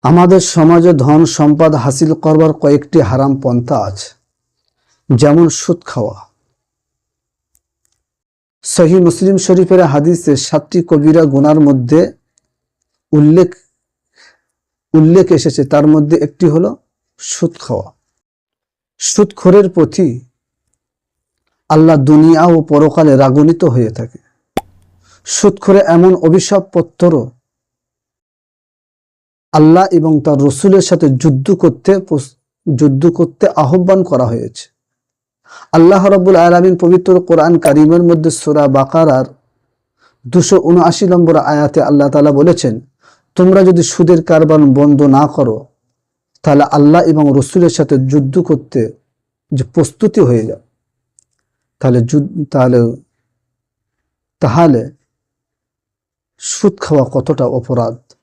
আমাদের সমাজে ধন সম্পদ হাসিল করবার কয়েকটি হারাম পন্থা আছে, যেমন সুদ খাওয়া। সহিহ মুসলিম শরীফের হাদিসে 7টি কবিরা গুনার মধ্যে উল্লেখ এসেছে, তার মধ্যে একটি হলো সুদ খাওয়া। সুদখোরের প্রতি আল্লাহ দুনিয়া ও পরকালে রাগান্বিত হয়ে থাকে। সুদখোরে এমন অভিশাপ পত্র আল্লাহ এবং তার রসুলের সাথে যুদ্ধ করতে আহ্বান করা হয়েছে। আল্লাহ রাব্বুল আলামিন পবিত্র কোরআন কারীমের মধ্যে সূরা বাকারার 279 নম্বর আয়াতে আল্লাহ তাআলা বলেছেন, তোমরা যদি সুদের কারবার বন্ধ না করো তাহলে আল্লাহ এবং রসুলের সাথে যুদ্ধ করতে যে প্রস্তুতি হয়ে যাও। তাহলে সুদ খাওয়া কতটা অপরাধ।